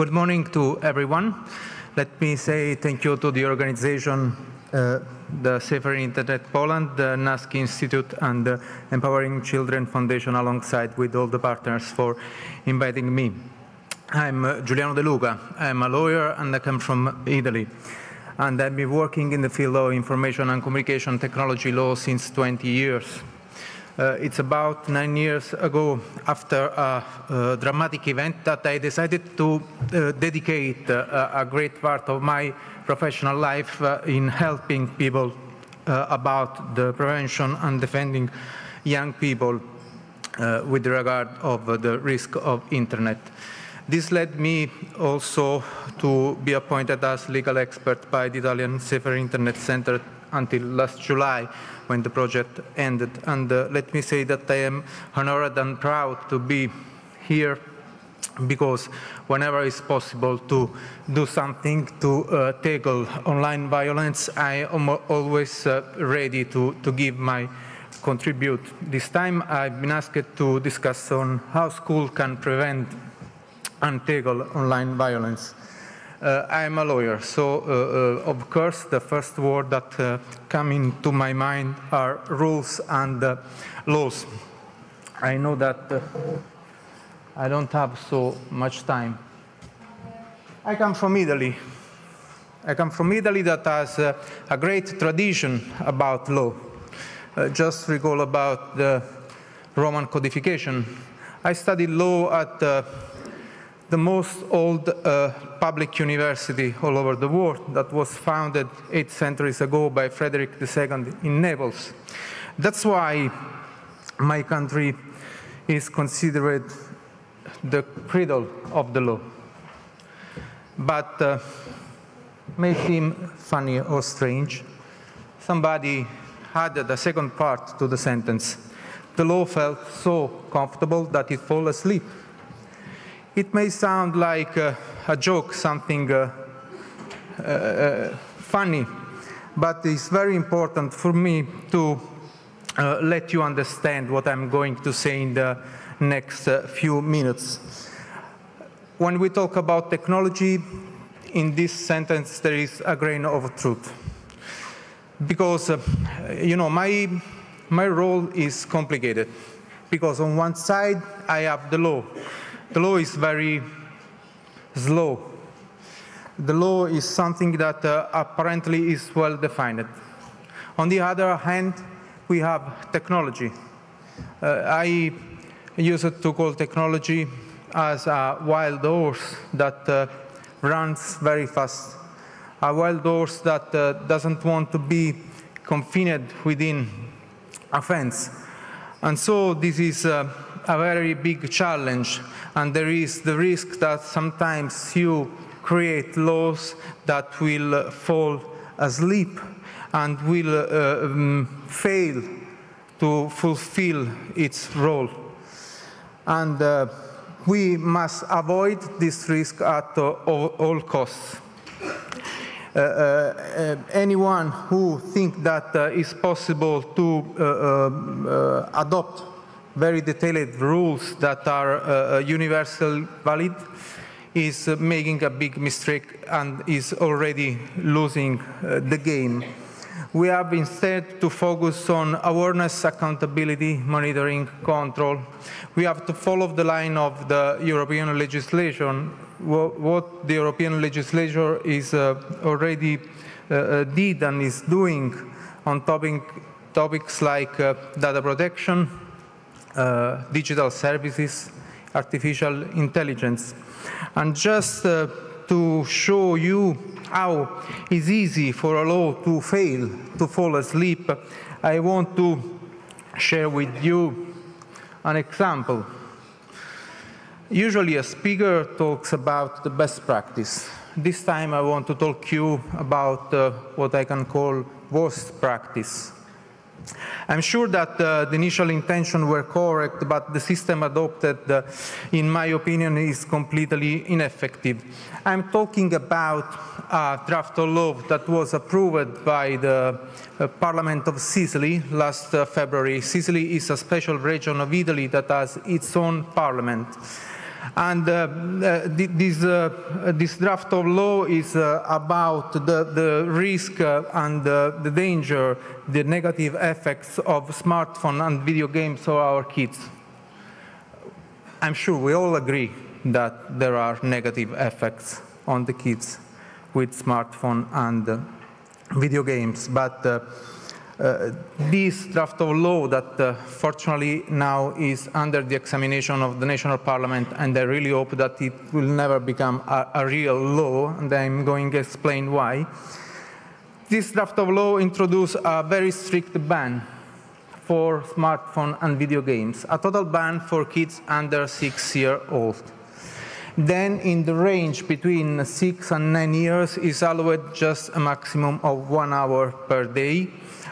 Good morning to everyone. Let me say thank you to the organization, the Safer Internet Poland, the NASK Institute, and the Empowering Children Foundation, alongside with all the partners, for inviting me. I'm Giuliano de Luca. I'm a lawyer and I come from Italy. And I've been working in the field of information and communication technology law since 20 years. It's about 9 years ago, after a dramatic event, that I decided to dedicate a great part of my professional life in helping people about the prevention and defending young people with regard of the risk of internet. This led me also to be appointed as legal expert by the Italian Safer Internet Center until last July, when the project ended. And let me say that I am honored and proud to be here, because whenever it's possible to do something to tackle online violence, I am always ready to give my contribute. This time I've been asked to discuss on how school can prevent and tackle online violence. I am a lawyer, so of course the first word that come into my mind are rules and laws. I know that I don't have so much time. I come from Italy. I come from Italy that has a great tradition about law. Just recall about the Roman codification. I studied law at the most old public university all over the world, that was founded 8 centuries ago by Frederick II in Naples. That's why my country is considered the cradle of the law. But may seem funny or strange, somebody added a second part to the sentence. The law felt so comfortable that it fell asleep. It may sound like a joke, something funny, but it's very important for me to let you understand what I'm going to say in the next few minutes. When we talk about technology, in this sentence there is a grain of truth. Because, you know, my role is complicated. Because on one side I have the law. The law is very slow. The law is something that apparently is well defined. On the other hand, we have technology. I used to call technology as a wild horse that runs very fast. A wild horse that doesn't want to be confined within a fence. And so this is a very big challenge. And there is the risk that sometimes you create laws that will fall asleep and will fail to fulfill its role. And we must avoid this risk at all costs. Anyone who thinks that it's possible to adopt very detailed rules that are universally valid is making a big mistake and is already losing the game. We have instead to focus on awareness, accountability, monitoring, control. We have to follow the line of the European legislation, what the European legislature is already did and is doing on topics like data protection, digital services, artificial intelligence. And just to show you how it's easy for a law to fail, to fall asleep, I want to share with you an example. Usually a speaker talks about the best practice. This time I want to talk to you about what I can call worst practice. I'm sure that the initial intentions were correct, but the system adopted, in my opinion, is completely ineffective. I'm talking about a draft of law that was approved by the Parliament of Sicily last February. Sicily is a special region of Italy that has its own parliament. And this draft of law is about the risk and the danger, the negative effects of smartphone and video games for our kids. I'm sure we all agree that there are negative effects on the kids with smartphone and video games, but this draft of law that fortunately now is under the examination of the National Parliament, and I really hope that it will never become a real law, and I'm going to explain why. This draft of law introduced a very strict ban for smartphone and video games, a total ban for kids under 6 years old. Then in the range between 6 and 9 years is allowed just a maximum of 1 hour per day.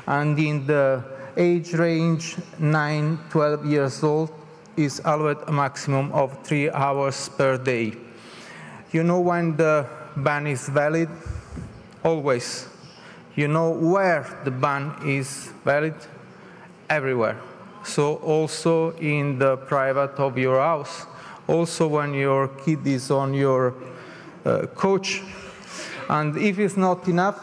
And in the age range 9–12 years old is allowed a maximum of 3 hours per day. You know when the ban is valid? Always. You know where the ban is valid? Everywhere. So also in the private of your house. Also when your kid is on your couch. And if it's not enough,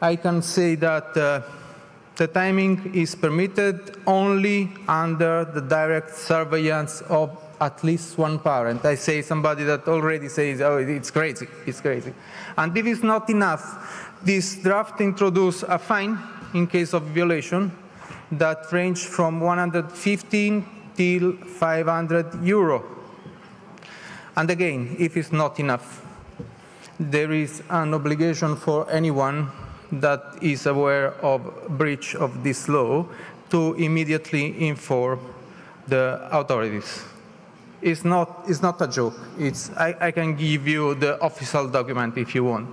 I can say that the timing is permitted only under the direct surveillance of at least one parent. I say somebody that already says, oh, it's crazy, it's crazy. And if it's not enough, this draft introduces a fine in case of violation that range from 115 till 500 euro. And again, if it's not enough, there is an obligation for anyone that is aware of breach of this law to immediately inform the authorities. It's not a joke. I can give you the official document if you want.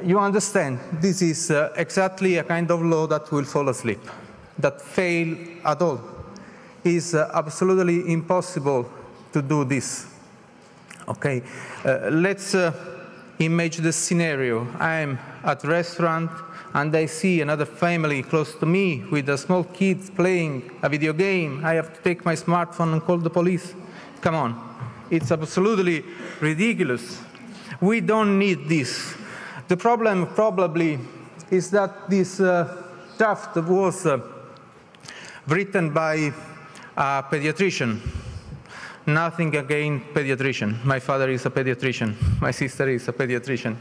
You understand, this is exactly a kind of law that will fall asleep, that fail at all. It's absolutely impossible to do this. Okay, let's imagine the scenario. I'm at a restaurant and I see another family close to me with a small kid playing a video game. I have to take my smartphone and call the police. Come on, it's absolutely ridiculous. We don't need this. The problem probably is that this draft was written by a pediatrician. Nothing against pediatrician. My father is a pediatrician. My sister is a pediatrician.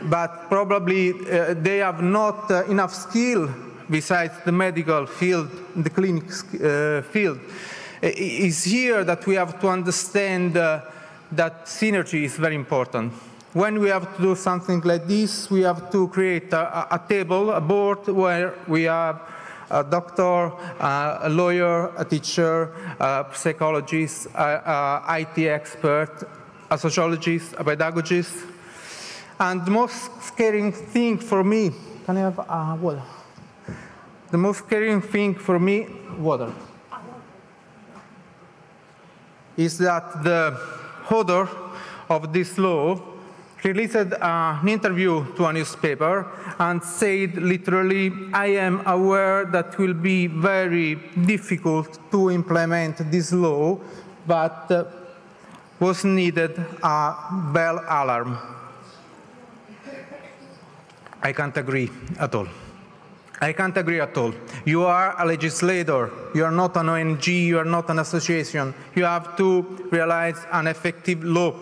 But probably they have not enough skill besides the medical field, the clinic field. It's here that we have to understand that synergy is very important. When we have to do something like this, we have to create a table, a board where we have a doctor, a lawyer, a teacher, a psychologist, a IT expert, a sociologist, a pedagogist. And the most scary thing for me, can I have water? The most scary thing for me, water, is that the author of this law released an interview to a newspaper and said literally, I am aware that it will be very difficult to implement this law, but was needed a bell alarm. I can't agree at all. I can't agree at all. You are a legislator. You are not an ONG. You are not an association. You have to realize an effective law.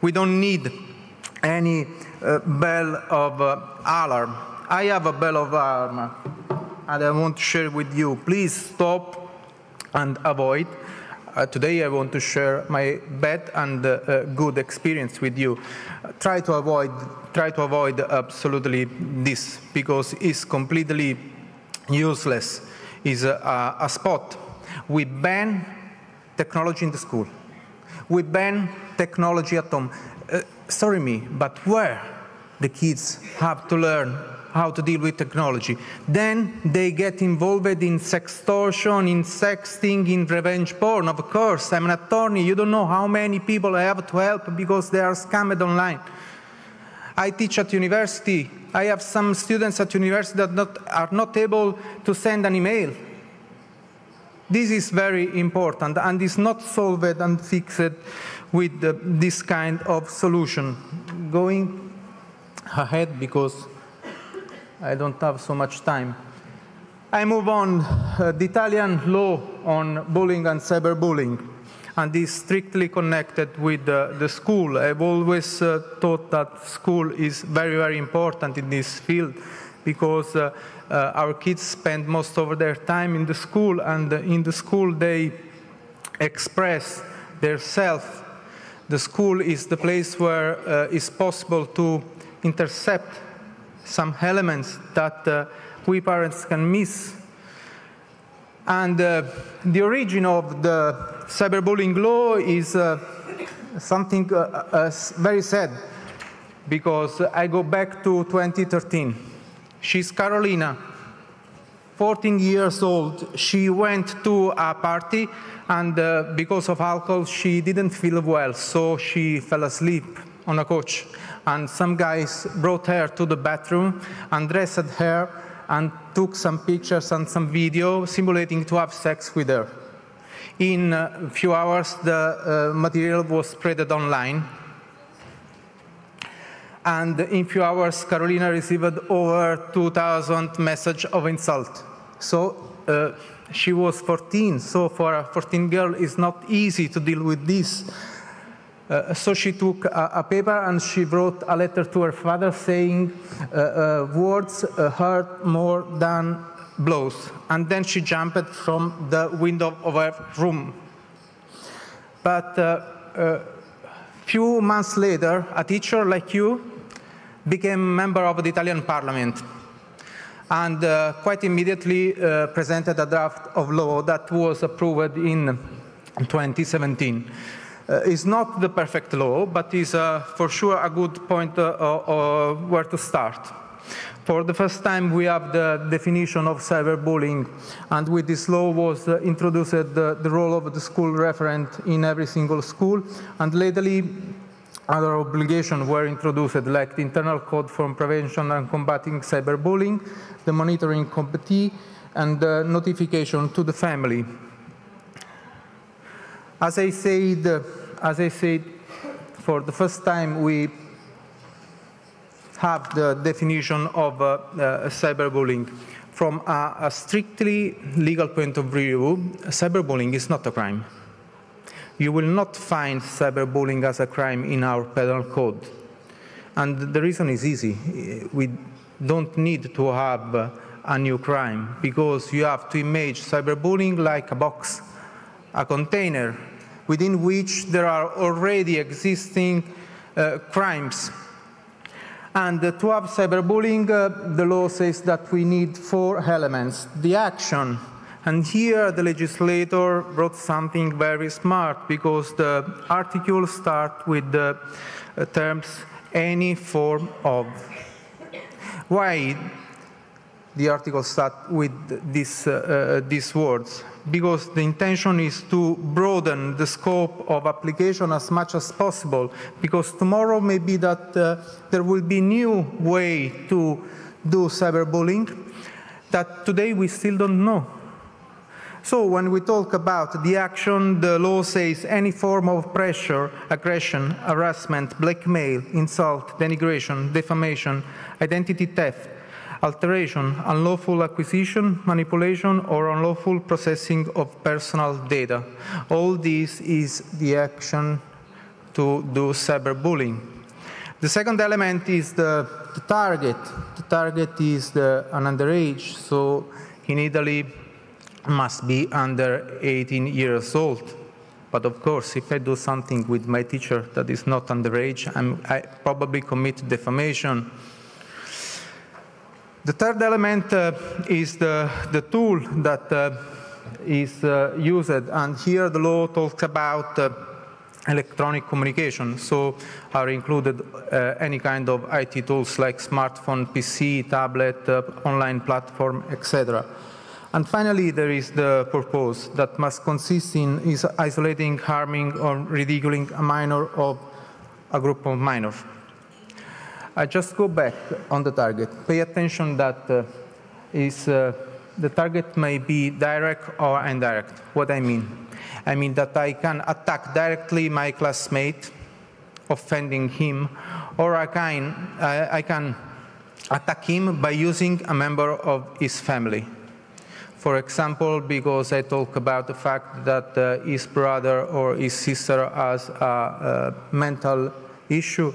We don't need any bell of alarm. I have a bell of alarm, and I want to share with you. Please stop and avoid. Today I want to share my bad and good experience with you. Try to avoid absolutely this, because it's completely useless. It's a spot. We ban technology in the school. We ban technology at home. Sorry me, but where the kids have to learn how to deal with technology? Then they get involved in sextortion, in sexting, in revenge porn. Of course, I'm an attorney. You don't know how many people I have to help because they are scammed online. I teach at university. I have some students at university that are not able to send an email. This is very important and is not solved and fixed with this kind of solution. Going ahead because I don't have so much time. I move on. The Italian law on bullying and cyberbullying, and is strictly connected with the school. I've always thought that school is very, very important in this field because our kids spend most of their time in the school, and in the school they express their self. The school is the place where it's possible to intercept some elements that we parents can miss. And the origin of the cyberbullying law is something very sad, because I go back to 2013. She's Carolina, 14 years old. She went to a party, and because of alcohol, she didn't feel well, so she fell asleep on a couch. And some guys brought her to the bathroom, undressed her, and took some pictures and some video simulating to have sex with her. In a few hours, the material was spread online. And in a few hours, Carolina received over 2,000 messages of insult. So she was 14, so for a 14 girl, it's not easy to deal with this. So she took a paper and she wrote a letter to her father saying words hurt more than blows. And then she jumped from the window of her room. But few months later, a teacher like you became a member of the Italian parliament, and quite immediately presented a draft of law that was approved in 2017. It's not the perfect law, but is for sure a good point where to start. For the first time, we have the definition of cyberbullying, and with this law was introduced the role of the school referent in every single school, and lately other obligations were introduced, like the internal code for prevention and combating cyberbullying, the monitoring committee, and the notification to the family. As I said, for the first time we have the definition of cyberbullying. From a strictly legal point of view, cyberbullying is not a crime. You will not find cyberbullying as a crime in our penal code. And the reason is easy. We don't need to have a new crime, because you have to imagine cyberbullying like a box, a container, within which there are already existing crimes. And to have cyberbullying, the law says that we need 4 elements. The action. And here the legislator wrote something very smart, because the article starts with the terms any form of. Why the article starts with these words? Because the intention is to broaden the scope of application as much as possible, because tomorrow may be that there will be new way to do cyberbullying that today we still don't know. So when we talk about the action, the law says any form of pressure, aggression, harassment, blackmail, insult, denigration, defamation, identity theft, alteration, unlawful acquisition, manipulation, or unlawful processing of personal data. All this is the action to do cyberbullying. The second element is the target. The target is an underage, so in Italy must be under 18 years old. But of course, if I do something with my teacher that is not underage, I probably commit defamation. The third element is the tool that is used, and here the law talks about electronic communication. So are included any kind of IT tools like smartphone, PC, tablet, online platform, etc. And finally, there is the purpose that must consist in isolating, harming, or ridiculing a minor or a group of minors. I just go back on the target. Pay attention that is the target may be direct or indirect. What I mean? I mean that I can attack directly my classmate, offending him, or I can attack him by using a member of his family. For example, because I talk about the fact that his brother or his sister has a mental issue,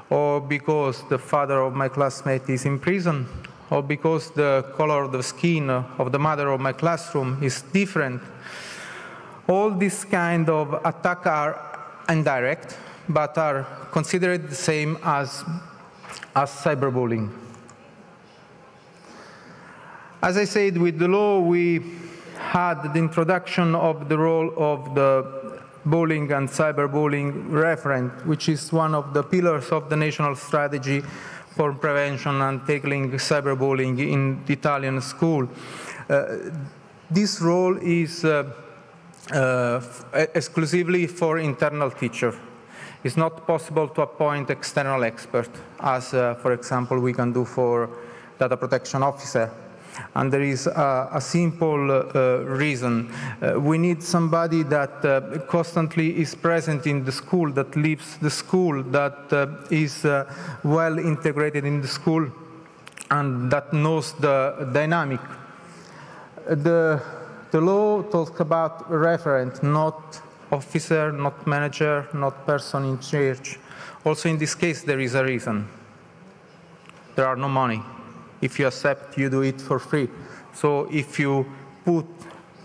or because the father of my classmate is in prison, or because the color of the skin of the mother of my classroom is different. All these kind of attacks are indirect, but are considered the same as cyberbullying. As I said, with the law, we had the introduction of the role of the bullying and cyberbullying referent, which is one of the pillars of the national strategy for prevention and tackling cyberbullying in the Italian school. This role is exclusively for internal teachers. It's not possible to appoint external experts, as, for example, we can do for data protection officer. And there is a simple reason. We need somebody that constantly is present in the school, that lives the school, that is well integrated in the school, and that knows the dynamic. The law talks about referent, not officer, not manager, not person in charge. Also in this case, there is a reason. There are no money. If you accept, you do it for free. So if you put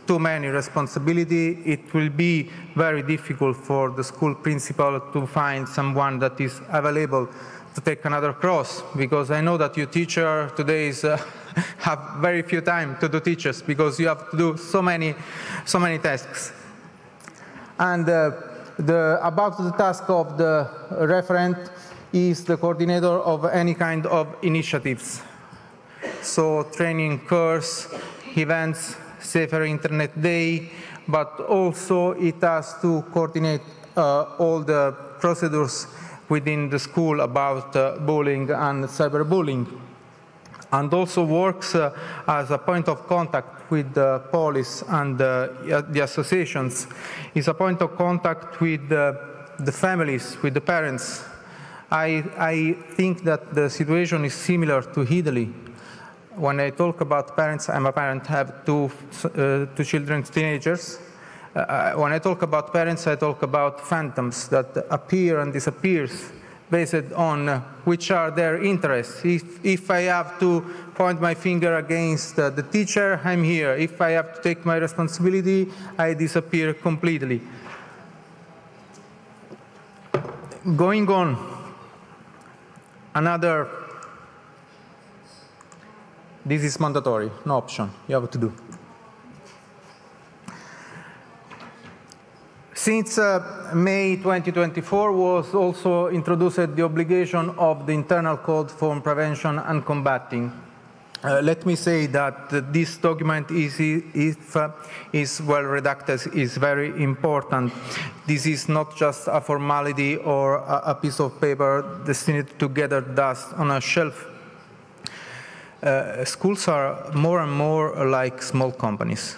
too many responsibility, it will be very difficult for the school principal to find someone that is available to take another course, because I know that you teacher today have very few time to do teachers, because you have to do so many tasks. And about the task of the referent is the coordinator of any kind of initiatives. So training course, events, Safer Internet Day, but also it has to coordinate all the procedures within the school about bullying and cyberbullying. And also works as a point of contact with the police and the associations. Is a point of contact with the families, with the parents. I think that the situation is similar to Italy. When I talk about parents, I'm a parent, have two children, teenagers. When I talk about parents, I talk about phantoms that appear and disappear based on which are their interests. If I have to point my finger against the teacher, I'm here. If I have to take my responsibility, I disappear completely. Going on, another. This is mandatory, no option, you have to do. Since May 2024 was also introduced the obligation of the internal code for prevention and combating. Let me say that this document is well redacted, is very important. This is not just a formality or a piece of paper destined to gather dust on a shelf. Schools are more and more like small companies,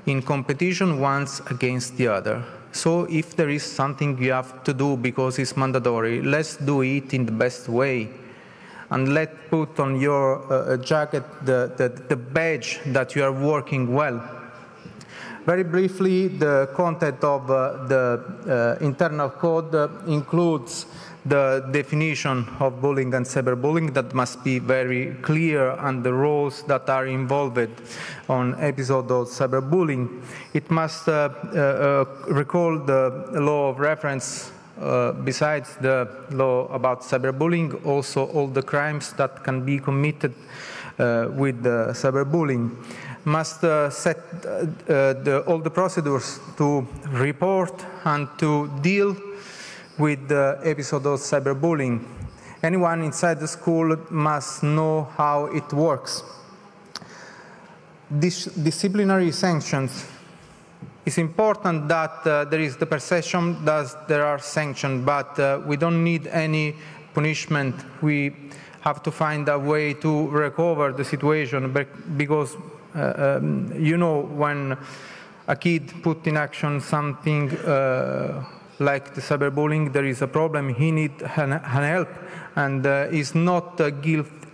in competition ones against the other. So if there is something you have to do because it's mandatory, let's do it in the best way. And let's put on your jacket the badge that you are working well. Very briefly, the content of the internal code includes the definition of bullying and cyberbullying that must be very clear, and the roles that are involved on episode of cyberbullying. It must recall the law of reference, besides the law about cyberbullying, also all the crimes that can be committed with cyberbullying. Must set all the procedures to report and to deal with the episode of cyberbullying. Anyone inside the school must know how it works. Disciplinary sanctions. It's important that there is the perception that there are sanctions, but we don't need any punishment. We have to find a way to recover the situation, because you know, when a kid put in action something like the cyberbullying, there is a problem, he needs help, and is not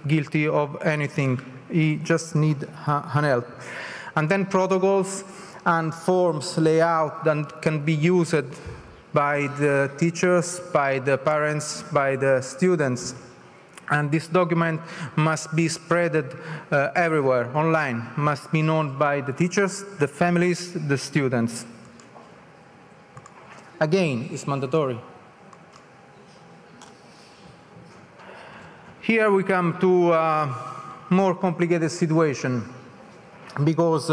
guilty of anything. He just needs help. And then protocols and forms layout that can be used by the teachers, by the parents, by the students. And this document must be spread everywhere, online, must be known by the teachers, the families, the students. Again, it's mandatory. Here we come to a more complicated situation, because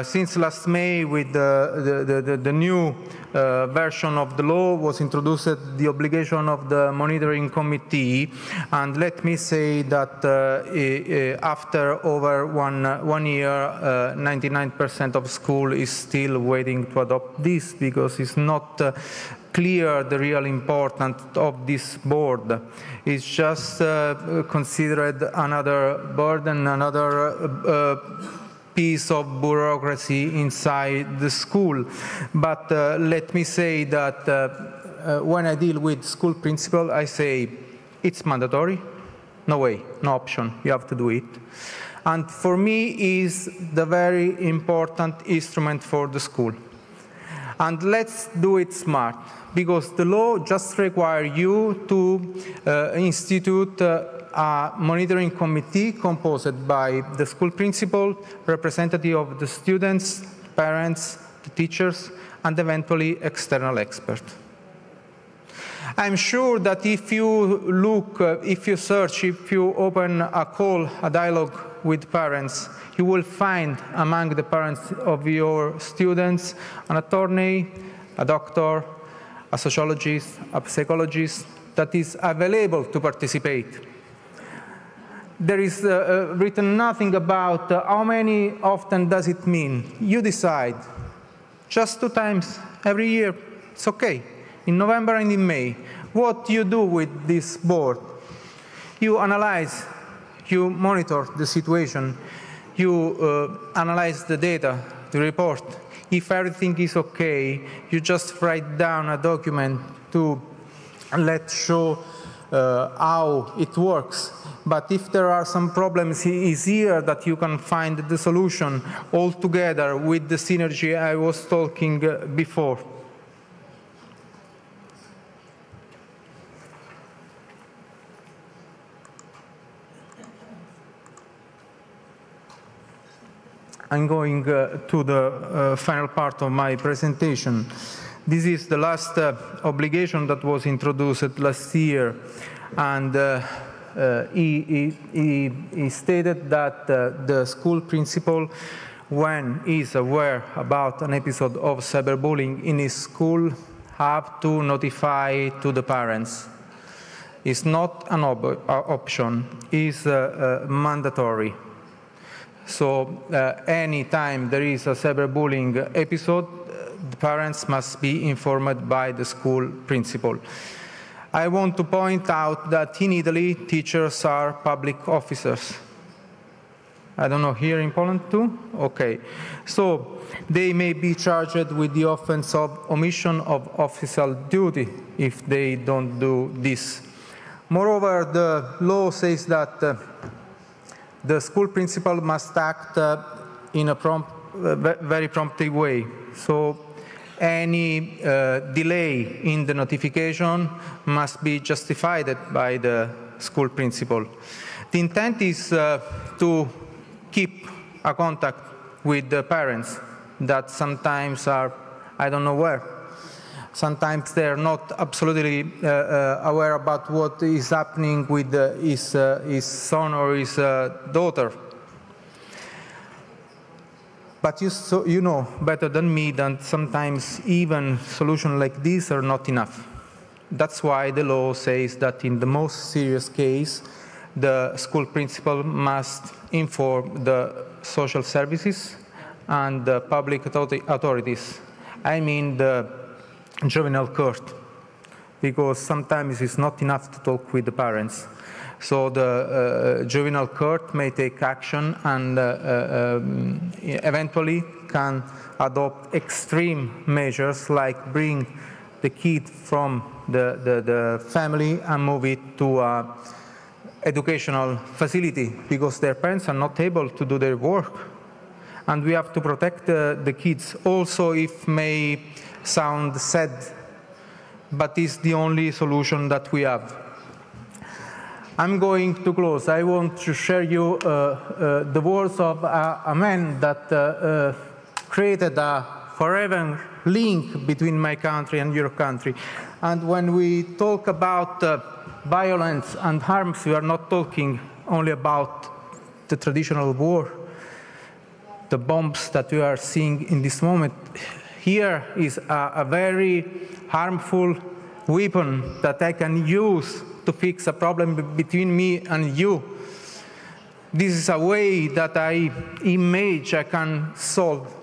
since last May, with the new version of the law, was introduced the obligation of the monitoring committee, and let me say that after over one year, 99% of school is still waiting to adopt this, because it's not clear the real importance of this board. It's just considered another burden, another piece of bureaucracy inside the school. But let me say that when I deal with school principal, I say it's mandatory, no way, no option, you have to do it. And for me, is the very important instrument for the school. And let's do it smart, because the law just requires you to institute a monitoring committee composed by the school principal, representative of the students, parents, the teachers, and eventually external expert. I'm sure that if you look, if you search, if you open a call, a dialogue with parents, you will find among the parents of your students an attorney, a doctor, a sociologist, a psychologist that is available to participate. There is written nothing about how many often does it mean. You decide. Just 2 times every year, it's okay. In November and in May. What you do with this board? You analyze, you monitor the situation, you analyze the data, the report. If everything is okay, you just write down a document to show how it works. But if there are some problems, it's here that you can find the solution all together with the synergy I was talking before. I'm going to the final part of my presentation. This is the last obligation that was introduced last year, and he stated that the school principal, when he is aware about an episode of cyberbullying in his school, have to notify to the parents. It's not an option, it's mandatory. So any time there is a cyberbullying episode, the parents must be informed by the school principal. I want to point out that in Italy, teachers are public officers. I don't know, here in Poland too? Okay. So they may be charged with the offense of omission of official duty if they don't do this. Moreover, the law says that the school principal must act in a very promptly way. So any delay in the notification must be justified by the school principal. The intent is to keep a contact with the parents that sometimes are, I don't know where. Sometimes they're not absolutely aware about what is happening with his son or his daughter. But you know better than me that sometimes even solutions like this are not enough. That's why the law says that in the most serious case, the school principal must inform the social services and the public authorities. I mean the juvenile court, because sometimes it's not enough to talk with the parents. So the juvenile court may take action and eventually can adopt extreme measures like bring the kid from the family and move it to an educational facility because their parents are not able to do their work. And we have to protect the kids. Also, if may sound sad, but it's the only solution that we have. I'm going to close. I want to share you the words of a man that created a forever link between my country and your country. And when we talk about violence and harms, we are not talking only about the traditional war, the bombs that we are seeing in this moment. Here is a very harmful weapon that I can use to fix a problem between me and you. This is a way that I can solve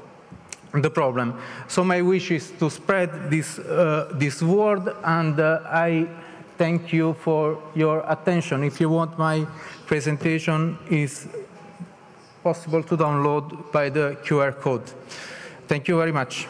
the problem. So my wish is to spread this word, and I thank you for your attention. If you want, my presentation is possible to download by the QR code. Thank you very much.